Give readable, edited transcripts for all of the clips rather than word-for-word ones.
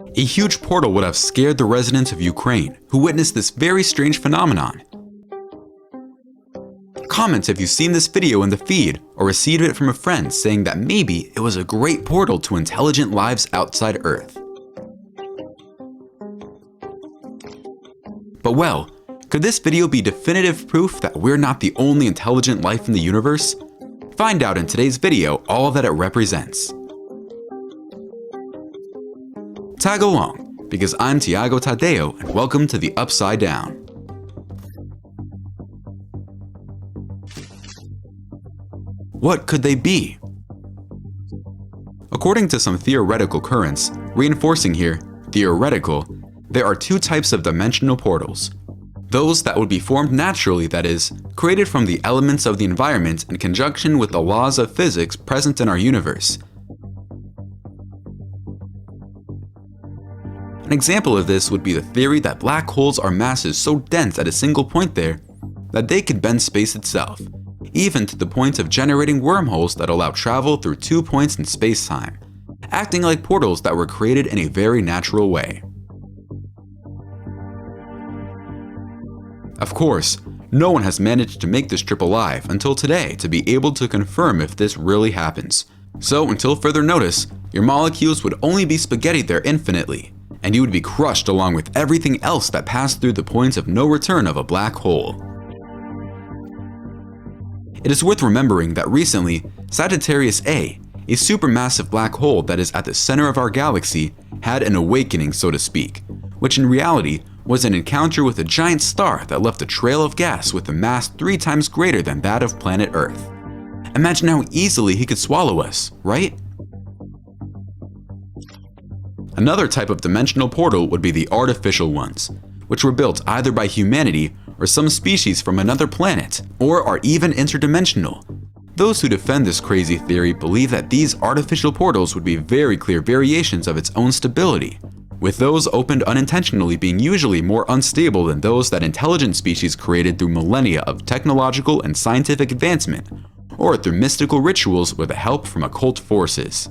A huge portal would have scared the residents of Ukraine, who witnessed this very strange phenomenon. Comment if you've seen this video in the feed or received it from a friend saying that maybe it was a great portal to intelligent lives outside Earth. But well, could this video be definitive proof that we're not the only intelligent life in the universe? Find out in today's video all that it represents. Tag along, because I'm Tiago Tadeo and welcome to the Upside Down. What could they be? According to some theoretical currents, reinforcing here, theoretical, there are two types of dimensional portals. Those that would be formed naturally, that is, created from the elements of the environment in conjunction with the laws of physics present in our universe. An example of this would be the theory that black holes are masses so dense at a single point there that they could bend space itself, even to the point of generating wormholes that allow travel through 2 points in space-time, acting like portals that were created in a very natural way. Of course, no one has managed to make this trip alive until today to be able to confirm if this really happens. So until further notice, your molecules would only be spaghettied there infinitely, and you would be crushed along with everything else that passed through the points of no return of a black hole. It is worth remembering that recently, Sagittarius A, a supermassive black hole that is at the center of our galaxy, had an awakening, so to speak, which in reality was an encounter with a giant star that left a trail of gas with a mass 3 times greater than that of planet Earth. Imagine how easily he could swallow us, right? Another type of dimensional portal would be the artificial ones, which were built either by humanity or some species from another planet, or are even interdimensional. Those who defend this crazy theory believe that these artificial portals would be very clear variations of its own stability, with those opened unintentionally being usually more unstable than those that intelligent species created through millennia of technological and scientific advancement, or through mystical rituals with the help from occult forces.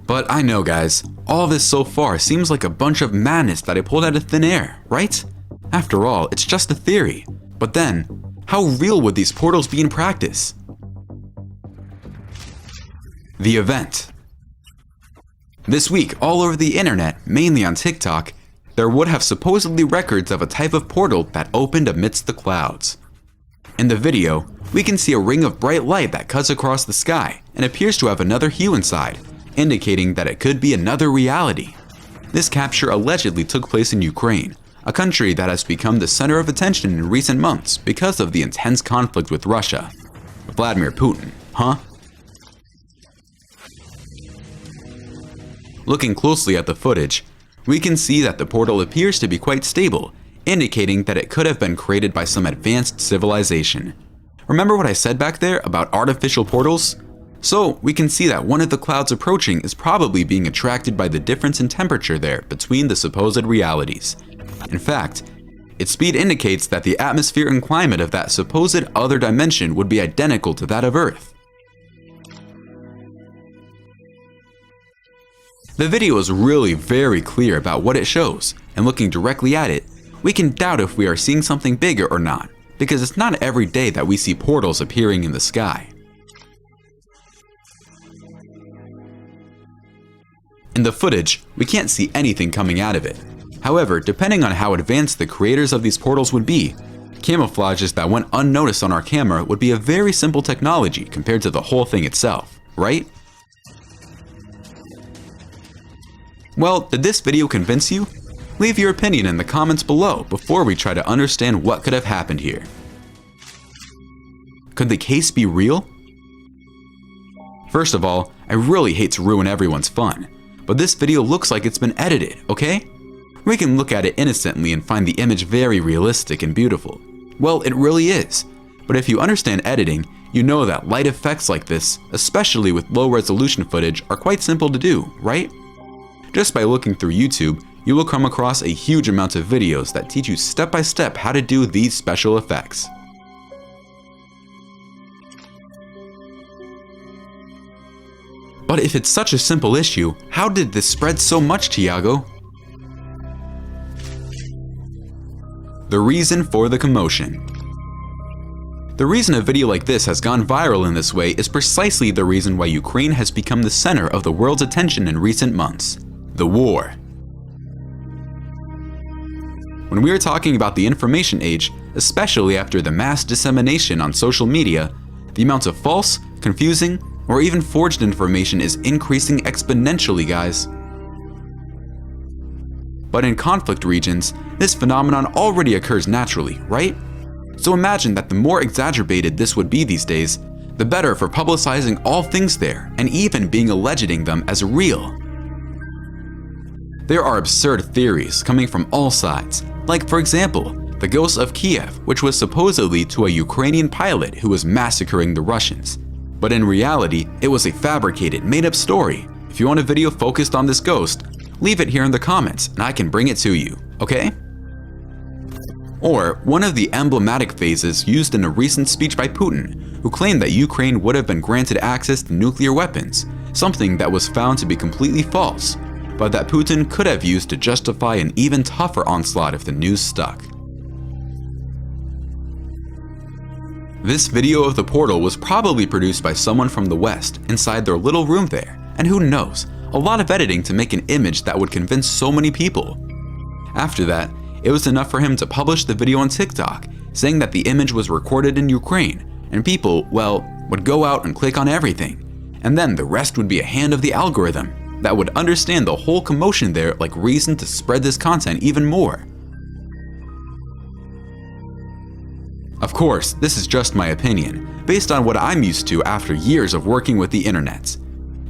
But I know guys, all this so far seems like a bunch of madness that I pulled out of thin air, right? After all, it's just a theory. But then, how real would these portals be in practice? The event. This week, all over the internet, mainly on TikTok, there would have supposedly records of a type of portal that opened amidst the clouds. In the video, we can see a ring of bright light that cuts across the sky and appears to have another hue inside, indicating that it could be another reality. This capture allegedly took place in Ukraine, a country that has become the center of attention in recent months because of the intense conflict with Russia. Vladimir Putin, huh? Looking closely at the footage, we can see that the portal appears to be quite stable, indicating that it could have been created by some advanced civilization. Remember what I said back there about artificial portals? So we can see that one of the clouds approaching is probably being attracted by the difference in temperature there between the supposed realities. In fact, its speed indicates that the atmosphere and climate of that supposed other dimension would be identical to that of Earth. The video is really very clear about what it shows, and looking directly at it, we can doubt if we are seeing something bigger or not, because it's not every day that we see portals appearing in the sky. In the footage, we can't see anything coming out of it. However, depending on how advanced the creators of these portals would be, camouflages that went unnoticed on our camera would be a very simple technology compared to the whole thing itself, right? Well, did this video convince you? Leave your opinion in the comments below before we try to understand what could have happened here. Could the case be real? First of all, I really hate to ruin everyone's fun, but this video looks like it's been edited, okay? We can look at it innocently and find the image very realistic and beautiful. Well, it really is. But if you understand editing, you know that light effects like this, especially with low resolution footage, are quite simple to do, right? Just by looking through YouTube, you will come across a huge amount of videos that teach you step by step how to do these special effects. But if it's such a simple issue, how did this spread so much, Tiago? The reason for the commotion. The reason a video like this has gone viral in this way is precisely the reason why Ukraine has become the center of the world's attention in recent months: the war. When we are talking about the information age, especially after the mass dissemination on social media, the amount of false, confusing, or even forged information is increasing exponentially, guys. But in conflict regions, this phenomenon already occurs naturally, right? So imagine that the more exacerbated this would be these days, the better for publicizing all things there and even being alleging them as real. There are absurd theories coming from all sides, like for example, the ghost of Kiev, which was supposedly to a Ukrainian pilot who was massacring the Russians. But in reality, it was a fabricated, made-up story. If you want a video focused on this ghost, leave it here in the comments and I can bring it to you, okay? Or one of the emblematic phases used in a recent speech by Putin, who claimed that Ukraine would have been granted access to nuclear weapons, something that was found to be completely false, but that Putin could have used to justify an even tougher onslaught if the news stuck. This video of the portal was probably produced by someone from the West inside their little room there, and who knows, a lot of editing to make an image that would convince so many people. After that, it was enough for him to publish the video on TikTok, saying that the image was recorded in Ukraine, and people, well, would go out and click on everything, and then the rest would be a hand of the algorithm that would understand the whole commotion there like reason to spread this content even more. Of course, this is just my opinion, based on what I'm used to after years of working with the internet.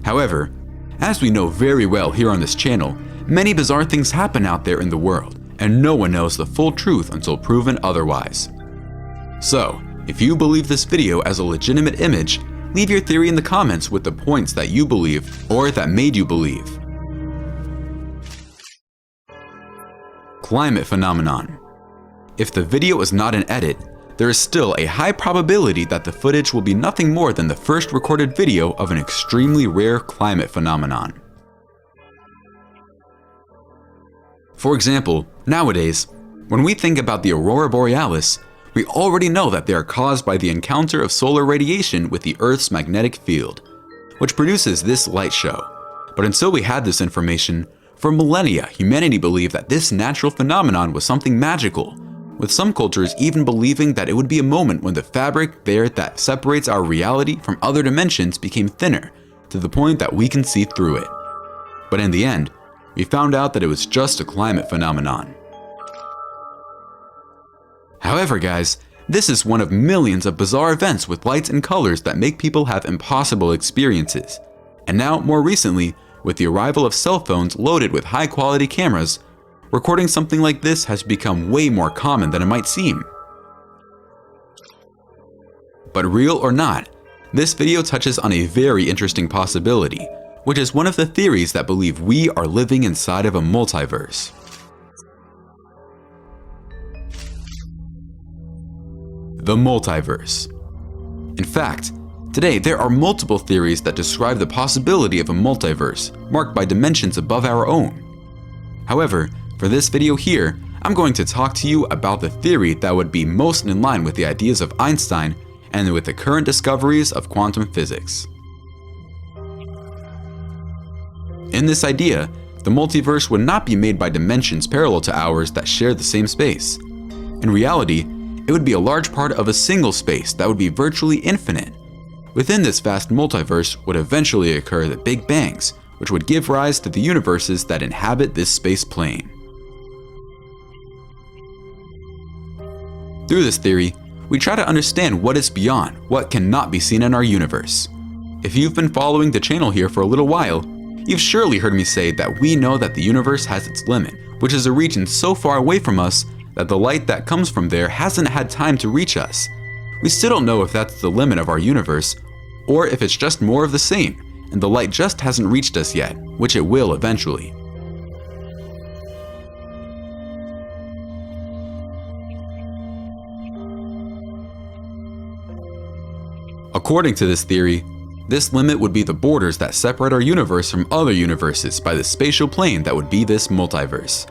However, as we know very well here on this channel, many bizarre things happen out there in the world, and no one knows the full truth until proven otherwise. So, if you believe this video as a legitimate image, leave your theory in the comments with the points that you believe or that made you believe. Climate phenomenon. If the video is not an edit, there is still a high probability that the footage will be nothing more than the first recorded video of an extremely rare climate phenomenon. For example, nowadays, when we think about the aurora borealis, we already know that they are caused by the encounter of solar radiation with the Earth's magnetic field, which produces this light show. But until we had this information, for millennia, humanity believed that this natural phenomenon was something magical, with some cultures even believing that it would be a moment when the fabric there that separates our reality from other dimensions became thinner, to the point that we can see through it. But in the end, we found out that it was just a climate phenomenon. However, guys, this is one of millions of bizarre events with lights and colors that make people have impossible experiences. And now, more recently, with the arrival of cell phones loaded with high-quality cameras, recording something like this has become way more common than it might seem. But real or not, this video touches on a very interesting possibility, which is one of the theories that believe we are living inside of a multiverse. The multiverse. In fact, today there are multiple theories that describe the possibility of a multiverse marked by dimensions above our own. However, for this video here, I'm going to talk to you about the theory that would be most in line with the ideas of Einstein and with the current discoveries of quantum physics. In this idea, the multiverse would not be made by dimensions parallel to ours that share the same space. In reality, it would be a large part of a single space that would be virtually infinite. Within this vast multiverse would eventually occur the Big Bangs, which would give rise to the universes that inhabit this space plane. Through this theory, we try to understand what is beyond what cannot be seen in our universe. If you've been following the channel here for a little while, you've surely heard me say that we know that the universe has its limit, which is a region so far away from us that the light that comes from there hasn't had time to reach us. We still don't know if that's the limit of our universe, or if it's just more of the same, and the light just hasn't reached us yet, which it will eventually. According to this theory, This limit would be the borders that separate our universe from other universes by the spatial plane that would be this multiverse.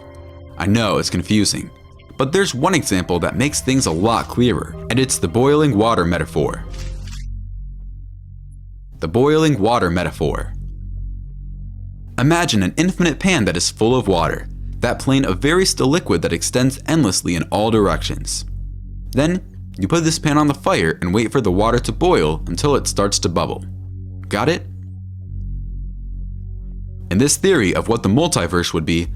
I know it's confusing, but there's one example that makes things a lot clearer, and it's the boiling water metaphor. The boiling water metaphor. Imagine an infinite pan that is full of water, that plane of very still liquid that extends endlessly in all directions. Then, you put this pan on the fire and wait for the water to boil until it starts to bubble. Got it? In this theory of what the multiverse would be,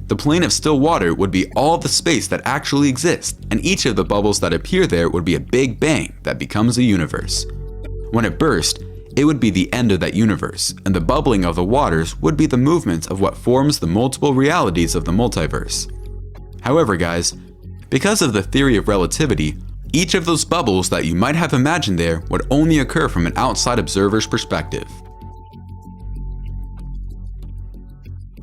the plane of still water would be all the space that actually exists, and each of the bubbles that appear there would be a big bang that becomes a universe. When it burst, it would be the end of that universe, and the bubbling of the waters would be the movement of what forms the multiple realities of the multiverse. However, guys, because of the theory of relativity, each of those bubbles that you might have imagined there would only occur from an outside observer's perspective.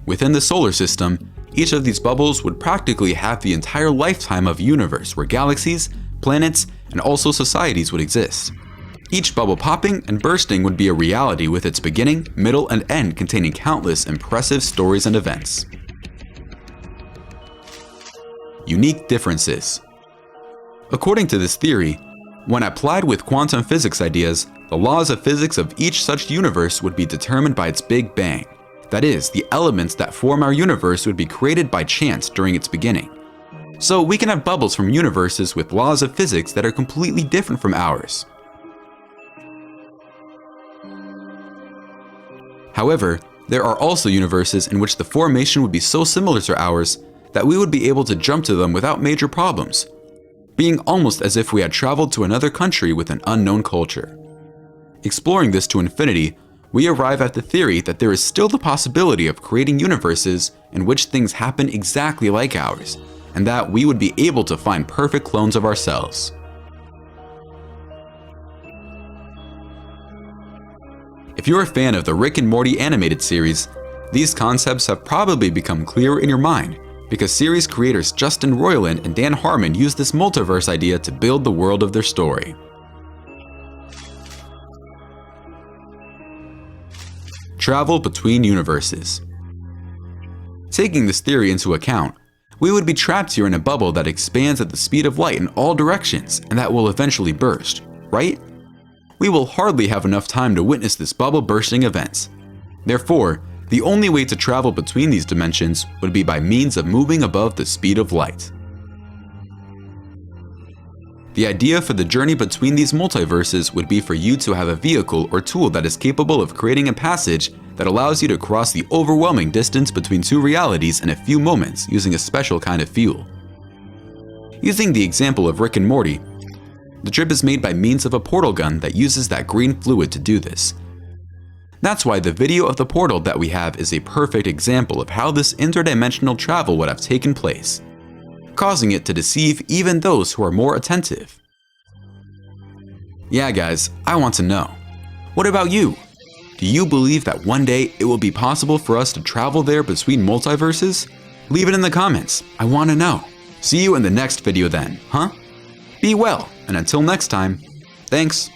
Within the solar system, each of these bubbles would practically have the entire lifetime of a universe where galaxies, planets, and also societies would exist. Each bubble popping and bursting would be a reality with its beginning, middle, and end containing countless impressive stories and events. Unique differences. According to this theory, when applied with quantum physics ideas, the laws of physics of each such universe would be determined by its Big Bang. That is, the elements that form our universe would be created by chance during its beginning. So we can have bubbles from universes with laws of physics that are completely different from ours. However, there are also universes in which the formation would be so similar to ours that we would be able to jump to them without major problems, being almost as if we had traveled to another country with an unknown culture. Exploring this to infinity, we arrive at the theory that there is still the possibility of creating universes in which things happen exactly like ours, and that we would be able to find perfect clones of ourselves. If you're a fan of the Rick and Morty animated series, these concepts have probably become clearer in your mind, because series creators Justin Roiland and Dan Harmon used this multiverse idea to build the world of their story. Travel between universes. Taking this theory into account, we would be trapped here in a bubble that expands at the speed of light in all directions and that will eventually burst, right? We will hardly have enough time to witness this bubble bursting event. Therefore, the only way to travel between these dimensions would be by means of moving above the speed of light. The idea for the journey between these multiverses would be for you to have a vehicle or tool that is capable of creating a passage that allows you to cross the overwhelming distance between two realities in a few moments using a special kind of fuel. Using the example of Rick and Morty, the trip is made by means of a portal gun that uses that green fluid to do this. That's why the video of the portal that we have is a perfect example of how this interdimensional travel would have taken place, causing it to deceive even those who are more attentive. Yeah guys, I want to know. What about you? Do you believe that one day it will be possible for us to travel there between multiverses? Leave it in the comments, I want to know. See you in the next video then, huh? Be well, and until next time, thanks.